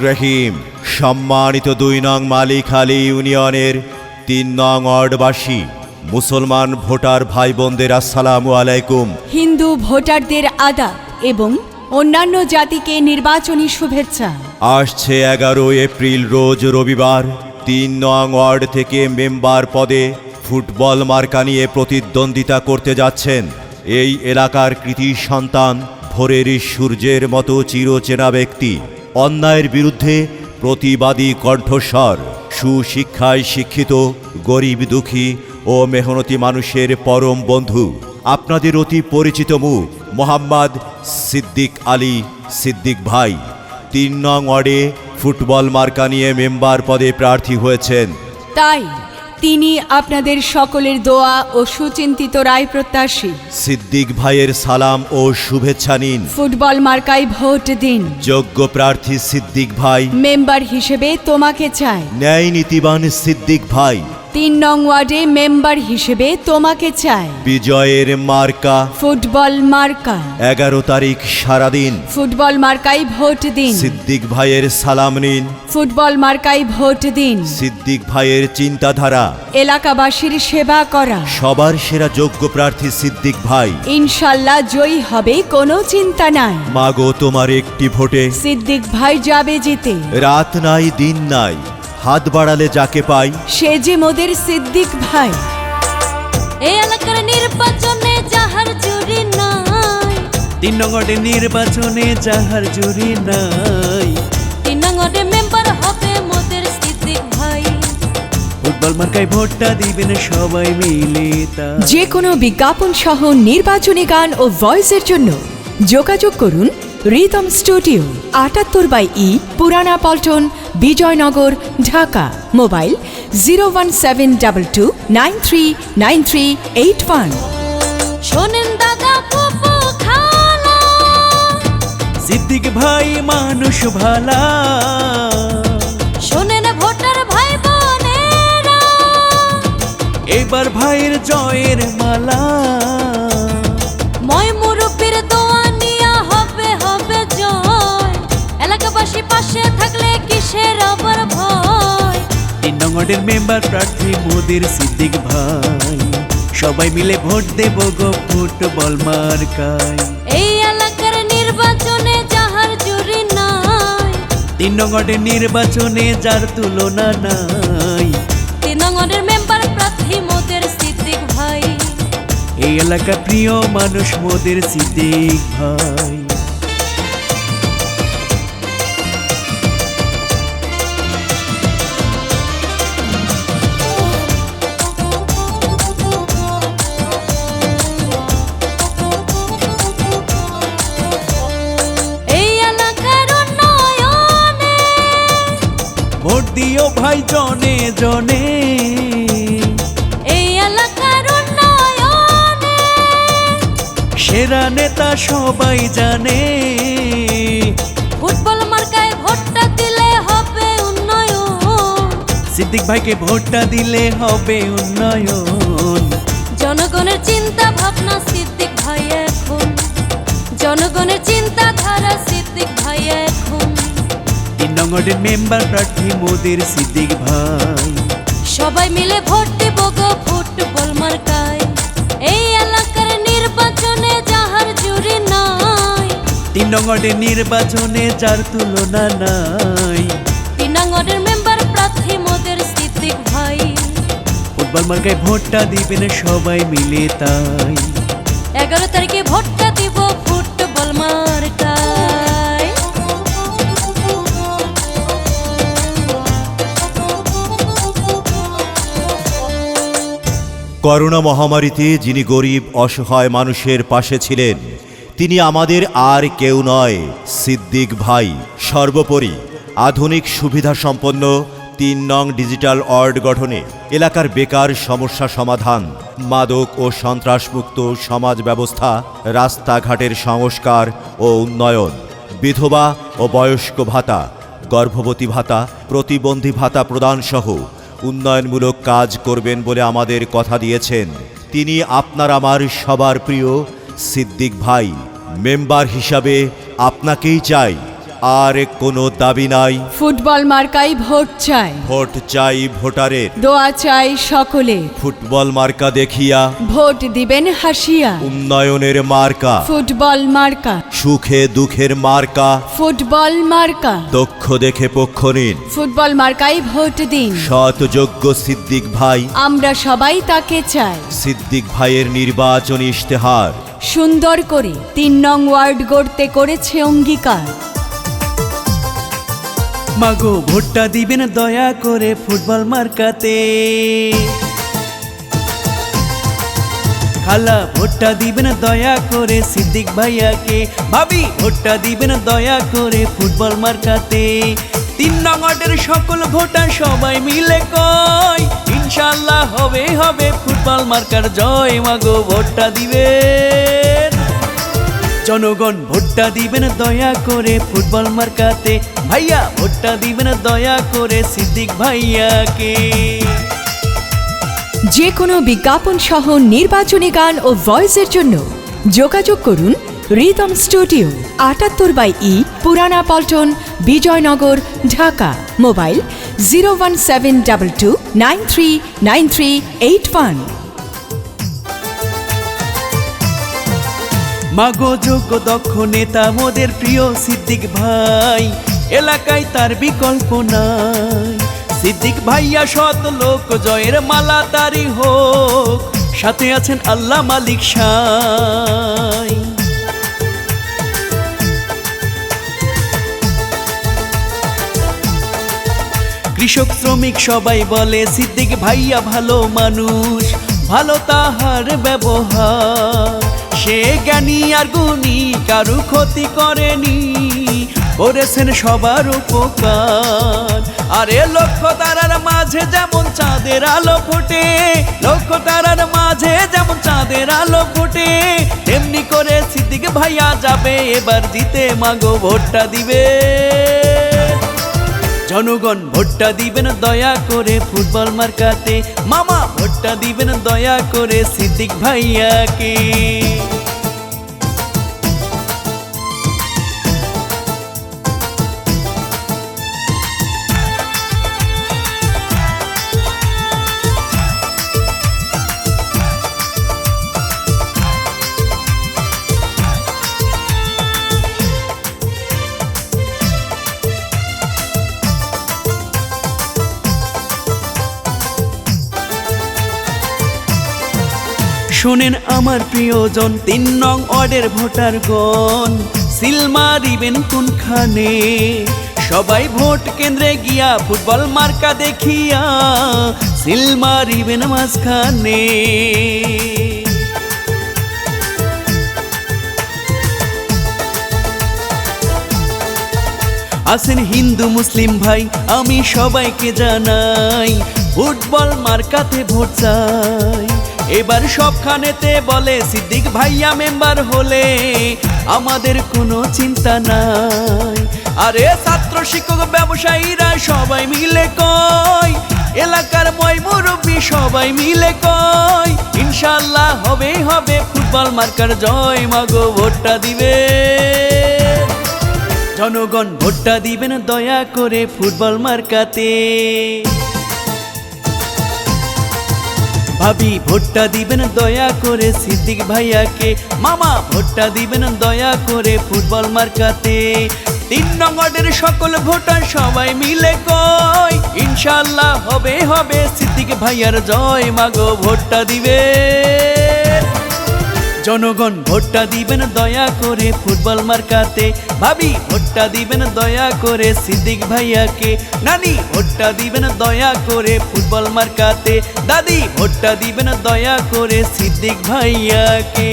রহিম। সম্মানিত ২ নং মালিখালী ইউনিয়নের ৩ নং ওয়ার্ডবাসী মুসলমান ভোটার ভাই বোনদের আসসালামু আলাইকুম। হিন্দু ভোটারদের আদাব এবং অন্যান্য জাতিকে নির্বাচনী শুভেচ্ছা। আসছে ১১ এপ্রিল রোজ রবিবার ৩ নং ওয়ার্ড থেকে মেম্বার পদে ফুটবল মার্কা নিয়ে প্রতিদ্বন্দ্বিতা করতে যাচ্ছেন এই এলাকার কৃতি সন্তান, ভোরের সূর্যের মতো চিরচেনা ব্যক্তি, অন্যায়ের বিরুদ্ধে প্রতিবাদী কণ্ঠস্বর, সুশিক্ষায় শিক্ষিত গরিব দুঃখী ও মেহনতি মানুষের পরম বন্ধু, আপনাদের অতি পরিচিত মুখ মোহাম্মদ সিদ্দিক আলী সিদ্দিক ভাই ৩ নং ওয়ার্ডে ফুটবল মার্কা নিয়ে মেম্বার পদে প্রার্থী হয়েছেন। তাই তিনি আপনাদের সকলের দোয়া ও সুচিন্তিত রায় প্রত্যাশী। সিদ্দিক ভাইয়ের সালাম ও শুভেচ্ছা নিন। ফুটবল মার্কায় ভোট দিন। যোগ্য প্রার্থী সিদ্দিক ভাই, মেম্বার হিসেবে তোমাকে চাই। ন্যায় নীতিবান সিদ্দিক ভাই, ৩ নং ওয়ার্ডে মেম্বার হিসেবে তোমাকে চাই। বিজয়ের মার্কা ফুটবল মার্কা। ১১ তারিখ সারাদিন ফুটবল মার্কায় ভোট দিন। সিদ্দিক ভাইয়ের সালাম নিন। ফুটবল মার্কায় ভোট দিন। সিদ্দিক ভাইয়ের চিন্তাধারা, এলাকাবাসীর সেবা করা। সবার সেরা যোগ্য প্রার্থী সিদ্দিক ভাই। ইনশাল্লাহ জয়ী হবে, কোনো চিন্তা নাই। মাগো তোমার একটি ভোটে সিদ্দিক ভাই যাবে জিতে। রাত নাই দিন নাই, হাত বাড়ালে যাকে পাই সে যে মোদের সিদ্দিক ভাই। এই এলাকার নির্বাচনে যাহার জুরি নাই, ৩ নং ওয়ার্ডে নির্বাচনে যাহার জুরি নাই, ৩ নং ওয়ার্ডে মেম্বার হবে মোদের সিদ্দিক ভাই। ফুটবল মার্কায় ভোটটা দিবেন সবাই মিলে তাই। যে কোনো বিজ্ঞাপন সহ নির্বাচনী গান ও ভয়েসের জন্য যোগাযোগ করুন রিদম স্টুডিও, ৭৮/ই পুরানা পল্টন, বিজয়নগর, ঢাকা। মোবাইল 01722939381। শোনেন দাদা ফুফু খালা, সিদ্দিক ভাই মানুষ ভালা, শোনেন ভোটার ভাই বোনেরা, এবার ভাইয়ের জয়ের মালা, ময় মুরব্বির দোয়া নিয়া হবে হবে জয়, এলাকাবাসী পাশে থাকলে কিসের আবার ভয়। ৩ নং ওয়ার্ডের মেম্বার প্রার্থী মোদের সিদ্দিক ভাই, সবাই মিলে ভোট দেব গো ফুটবল মার্কায়। এই এলাকার নির্বাচনে যাহার জুরি নাই, ৩ নং ওয়ার্ডের নির্বাচনে যার তুলনা নাই, ৩ নং ওয়ার্ডের মেম্বার প্রার্থী মোদের সিদ্দিক ভাই। এই এলাকার প্রিয় মানুষ মোদের সিদ্দিক ভাই। এই এলাকার উন্নয়নে ভোট দিও ভাই জনে জনে, এই এলাকার উন্নয়নে সেরা নেতা সবাই জানে, ফুটবল মার্কায় ভোটটা দিলে হবে উন্নয়ন, সিদ্দিক ভাইকে ভোটটা দিলে হবে উন্নয়ন। জনগণের চিন্তা ভাবনা সিদ্দিক ভাই এখন, জনগণের চিন্তাধারা সিদ্দিক ভাই এখন। ৩ নং ওয়ার্ডের মেম্বার প্রার্থী মোদের সিদ্দিক ভাই, সবাই মিলে ভোট দেব গো ফুটবল মার্কায়। এই এলাকার নির্বাচনে যাহার জুরি নাই, ৩ নং ওয়ার্ডের নির্বাচনে যার তুলনা নাই, ৩ নং ওয়ার্ডের মেম্বার প্রার্থী মোদের সিদ্দিক ভাই। ফুটবল মার্কায় ভোটটা দিবেন সবাই মিলে তাই। ১১ তারিখে ভোটটা দিব ফুটবল মার্কায়। করোনা মহামারীতে যিনি গরিব অসহায় মানুষের পাশে ছিলেন, তিনি আমাদের আর কেউ নয়, সিদ্দিক ভাই। সর্বোপরি আধুনিক সুবিধা সম্পন্ন ৩ নং ডিজিটাল ওয়ার্ড গঠনে, এলাকার বেকার সমস্যা সমাধান, মাদক ও সন্ত্রাসমুক্ত সমাজ ব্যবস্থা, রাস্তাঘাটের সংস্কার ও উন্নয়ন, বিধবা ও বয়স্ক ভাতা, গর্ভবতী ভাতা, প্রতিবন্ধী ভাতা প্রদানসহ উন্নয়নমূলক কাজ করবেন বলে আমাদের কথা দিয়েছেন। তিনি আপনার আমার সবার প্রিয় সিদ্দিক ভাই। মেম্বার হিসাবে আপনাকেই চাই। আর কোনো দাবি নাই। ফুটবল মার্কাই ভোট চাই, ভোট চাই ভোটারের, দোয়া চাই সকলে, ফুটবল মার্কা দেখিয়া ভোট দিবেন হাসিয়া। উন্নয়নের মার্কা, ফুটবল মার্কা, সুখে দুঃখের মার্কা, ফুটবল মার্কা, দক্ষ দেখে পক্ষ নিন। ফুটবল মার্কাই ভোট দিন, সৎ যোগ্য সিদ্দিক ভাই, আমরা সবাই তাকে চাই। সিদ্দিক ভাইয়ের নির্বাচনী ইশতেহার সুন্দর করে 3 নং ওয়ার্ড গড়তে করেছে অঙ্গীকার। মাগো ভোটটা দিবেন দয়া করে ফুটবল মার্কাতে। খালা ভোটটা দিবেন দয়া করে সিদ্দিক ভাইয়াকে। ভাবি ভোটটা দিবেন দয়া করে ফুটবল মার্কাতে। 3 নং ওয়ার্ডের সকল ভোটার সবাই মিলে কয় ইনশাআল্লাহ হবে হবে ফুটবল মার্কার জয়। মাগো ভোটটা দিবেন, জনগণ ভোটটা দিবেন দয়া করে ফুটবল মার্কাতে। ভাইয়া ভোটটা দিবেন দয়া করে সিদ্দিক ভাইয়াকে। যে কোনো বিজ্ঞাপন সহ নির্বাচনী গান ও ভয়েসের জন্য যোগাযোগ করুন রিদম স্টুডিও, 78/E, পুরানা পল্টন, বিজয়নগর, ঢাকা। মোবাইল 01722939381। মাগো যোগ্য দক্ষ নেতা মোদের প্রিয় সিদ্দিক ভাই, এলাকায় তার বিকল্প নাই। সিদ্দিক ভাইয়া সৎ লোক, জয়ের মালা তারি হোক, সাথে আছেন আল্লাহ মালিক সাই। কৃষক শ্রমিক সবাই বলে সিদ্দিক ভাইয়া ভালো মানুষ, ভালো তাহার ব্যবহার। সে জ্ঞানী আর গুণী, কারু ক্ষতি করেনি, করেছেন সবার উপকার। আরে লক্ষ্য তারার মাঝে যেমন চাঁদের আলো ফোটে, লক্ষ্য তারার মাঝে যেমন চাঁদের আলো ফোটে, তেমনি করে সিদ্দিক ভাইয়া যাবে এবার জিতে। মাগো ভোটটা দিবে, জনগণ ভোটটা দিবেন দয়া করে ফুটবল মার্কাতে। মামা ভোটটা দিবেন দয়া করে সিদ্দিক ভাইয়াকে। শোনেন আমার প্রিয়জন, 3 নং ওয়ার্ডের ভোটারগণ, সিল মারিবেন কোনখানে? সবাই ভোট কেন্দ্রে গিয়া ফুটবল মার্কা দেখিয়া সিল মারিবেন মাঝখানে। আছেন হিন্দু মুসলিম ভাই, আমি সবাইকে জানাই ফুটবল মার্কাতে ভোট চাই। এবার সবখানেতে বলে সিদ্দিক ভাইয়া মেম্বার হলে আমাদের কোনো চিন্তা নাই। আরে ছাত্র শিক্ষক ব্যবসায়ীরা সবাই মিলে কয়, এলাকার ময় মুরব্বী সবাই মিলে কয় ইনশাআল্লাহ হবে হবে ফুটবল মার্কার জয়। মাগো ভোটটা দিবে, জনগণ ভোটটা দিবেন দয়া করে ফুটবল মার্কাতে। ভাবি ভোটটা দিবেন দয়া করে সিদ্দিক ভাইয়াকে। মামা ভোটটা দিবেন দয়া করে ফুটবল মার্কাতে। 3 নং ওয়ার্ডের সকল ভোটার সবাই মিলে কয় ইনশাআল্লাহ হবে হবে সিদ্দিক ভাইয়ার জয়। মাগো ভোটটা দিবে, জনগণ ভোটটা দিবেন দয়া করে ফুটবল মার্কাতে। ভাবি ভোটটা দিবেন দয়া করে সিদ্দিক ভাইয়াকে। নানি ভোটটা দিবেন দয়া করে ফুটবল মার্কাতে। দাদি ভোটটা দিবেন দয়া করে সিদ্দিক ভাইয়াকে।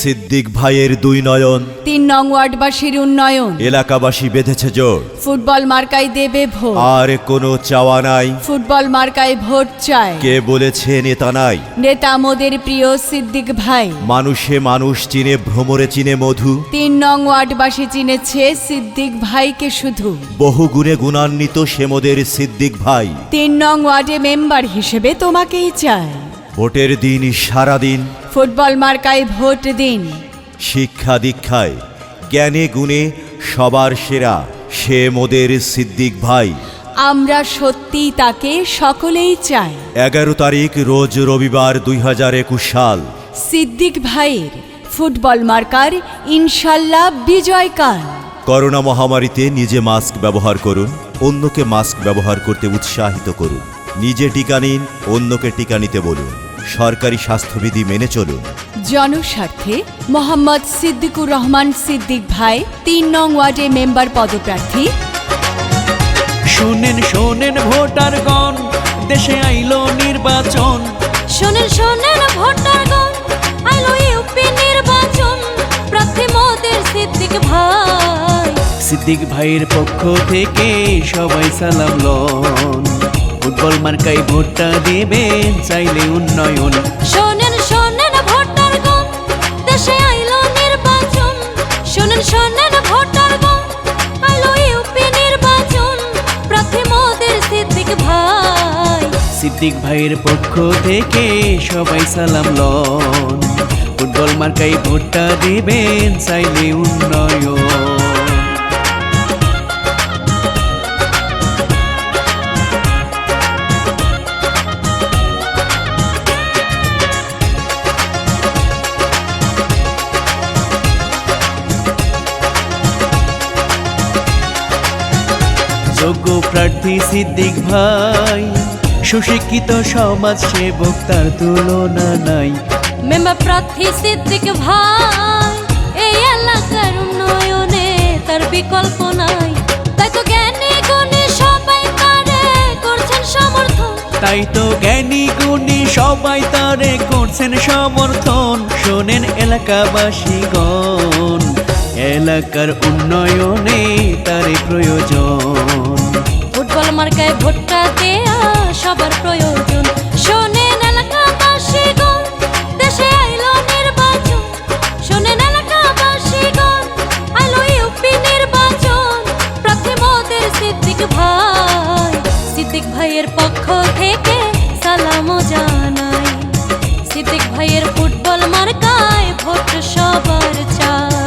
সিদ্দিক ভাইয়ের 2 নয়ন, 3 নং ওয়ার্ডবাসীর উন্নয়ন, এলাকাবাসী বেঁধেছে জোর। ফুটবল মার্কাই দেবে ভোট, আর কোনো চাওয়া নাই, ফুটবল মার্কায় ভোট চাই। কে বলেছে নেতা নাই? নেতা মোদের প্রিয় সিদ্দিক ভাই। মানুষে মানুষ চিনে, ভ্রমরে চিনে মধু। 3 নং ওয়ার্ডবাসী চিনেছে সিদ্দিক ভাইকে শুধু, বহু গুণে গুণান্বিত সে মোদের সিদ্দিক ভাই। 3 নং ওয়ার্ডে মেম্বার হিসেবে তোমাকেই চাই। ভোটের দিন সারাদিন ফুটবল মার্কায় ভোট দিন। শিক্ষা দীক্ষায় জ্ঞানে গুণে সবার সেরা, সে মোদের সিদ্দিক ভাই। আমরা সত্যি তাকে সকলেই চাই। 11 তারিখ রোজ রবিবার 2021 সাল। সিদ্দিক ভাইয়ের ফুটবল মার্কার ইনশাল্লাহ বিজয়কাল। করোনা মহামারীতে নিজে মাস্ক ব্যবহার করুন, অন্যকে মাস্ক ব্যবহার করতে উৎসাহিত করুন। নিজে টিকা নিন, অন্যকে টিকা নিতে বলুন। সরকারি স্বাস্থ্যবিধি মেনে চলুন। জনস্বার্থে মোহাম্মদ সিদ্দিকুর রহমান সিদ্দিক ভাই 3 নং ওয়ার্ডে মেম্বার পদপ্রার্থী। শোনেন শোনেন ভোটারগণ, দেশে আইলো নির্বাচন। শোনেন শোনেন ভোটারগণ, আইলো ইউপি নির্বাচন, প্রার্থী মোদের সিদ্দিক ভাই। সিদ্দিক ভাইয়ের পক্ষ থেকে সবাই সালাম লন। ফুটবল মার্কায় ভোটটা দেবেন, চাইলে উন্নয়ন। শোনেন শোনেন ভোটারগণ, দেশে আইলো নির্বাচন। শোনেন শোনেন ভোটারগণ, আইলো ইউপি নির্বাচন, প্রার্থী মোদের সিদ্দিক ভাই। সিদ্দিক ভাইয়ের পক্ষ থেকে সবাই সালাম লন। ফুটবল মার্কায় ভোটটা দেবেন, চাইলে উন্নয়ন। যোগ্য প্রার্থী সিদ্দিক ভাই, সুশিক্ষিত সমাজ সেবক, তার তুলনা নাই। মেম্বার প্রার্থী সিদ্দিক ভাই, এই এলাকার উন্নয়নে তার বিকল্প নাই। তাই তো জ্ঞানী গুণী সবাই তারে করছেন সমর্থন। তাই তো জ্ঞানী গুণী সবাই তারে করছেন সমর্থন। শোনেন এলাকাবাসীগণ, এলাকার উন্নয়নে তারে প্রয়োজন। ফুটবল মার্কায় ভোটটা দেয়া সবার প্রয়োজন। শোনেন এলাকাবাসীগণ, দেশে আইলো নির্বাচন। শোনেন এলাকাবাসীগণ, আইলো ইউপি নির্বাচন, প্রার্থী মোদের সিদ্দিক ভাই। সিদ্দিক ভাইয়ের পক্ষ থেকে সালামও জানাই। সিদ্দিক ভাইয়ের ফুটবল মার্কায় ভোট সবার চাই।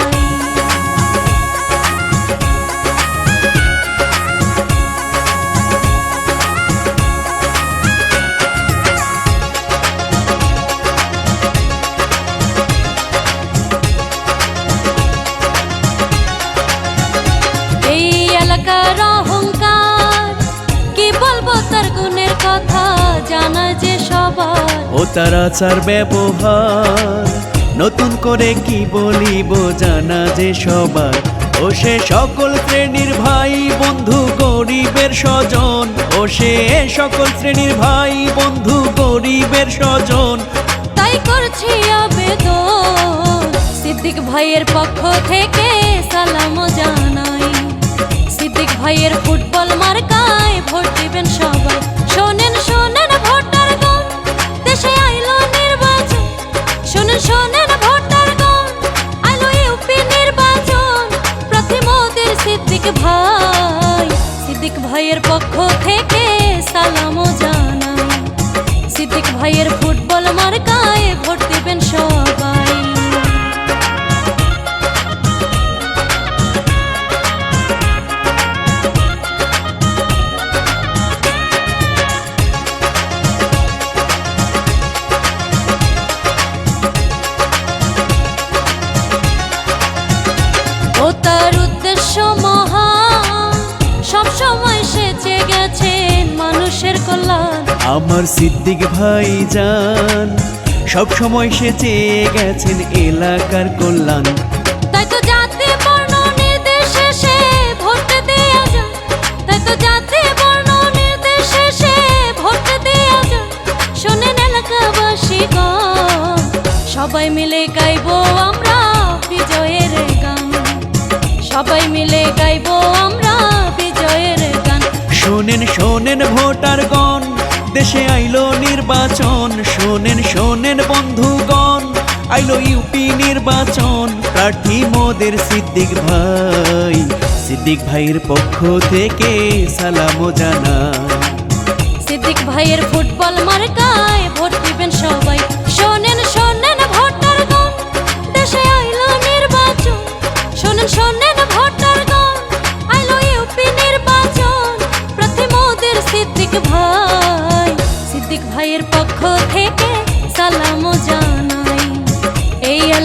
এই এলাকার অহংকার, কি বলবো তার গুণের কথা, জানা যে সবার। ও তার আচার ব্যবহার, নতুন করে কি বলিব, জানা যে সবার। ও সে সকল শ্রেণীর ভাই বন্ধু, গরিবের স্বজন। ও সে সকল শ্রেণীর ভাই বন্ধু, গরিবের স্বজন। তাই করছি আবেদন, সিদ্দিক ভাইয়ের পক্ষ থেকে সালামও জানাই। সিদ্দিক ভাইয়ের ফুটবল মার্কায় ভোট দিবেন সবাই। শোনেন শোনেন ভোটারগণ, দেশে আইলো নির্বাচন। শোনেন শোনেন ভোটারগণ, আইলো ইউপি নির্বাচন, প্রার্থী মোদের সিদ্দিক ভাই। সিদ্দিক ভাইয়ের পক্ষ থেকে সালামও জানাই। সিদ্দিক ভাইয়ের ফুটবল মার্কায় ভোট দিবেন সবাই। ও তার উদ্দেশ্য মহান, সবসময় সেচে গেছেন মানুষের কল্যাণ। আমার সিদ্দিক ভাই জান, সব সময় সে চেয়ে গেছেন এলাকার কল্যাণ। তাই তো জাতি বর্ণ নির্বিশেষে ভোট দেয়া যায়। তাই তো জাতি বর্ণ নির্বিশেষে ভোট দেয়া যায়। শোনেন এলাকাবাসীগণ, সবাই মিলে গাইবো আমরা বিজয়ের গান। সবাই মিলে গাইবো আমরা বিজয়ের গান। শোনেন শোনেন ভোটারগণ, দেশে আইলো নির্বাচন। শোনেন শোনেন বন্ধুগণ, আইলো ইউপি নির্বাচন, প্রার্থী মোদের সিদ্দিক ভাই। সিদ্দিক ভাইয়ের পক্ষ থেকে সালামও জানাই। সিদ্দিক ভাইয়ের ফুটবল মার্কায় ভোট দিবেন সবাই। শোনেন শোনেন ভোটারগণ, দেশে আইলো নির্বাচন। শোনেন শোনেন ভোটারগণ,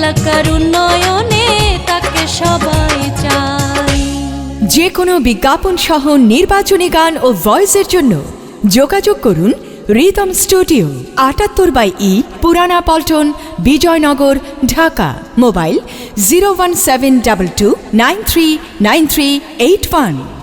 এলাকার উন্নয়নে তাকে সবাই চায়। যে কোনো বিজ্ঞাপন সহ নির্বাচনী গান ও ভয়েসের জন্য যোগাযোগ করুন রিদম স্টুডিও, ৭৮/ই, পুরানা পল্টন, বিজয়নগর, ঢাকা। মোবাইল 01722939381।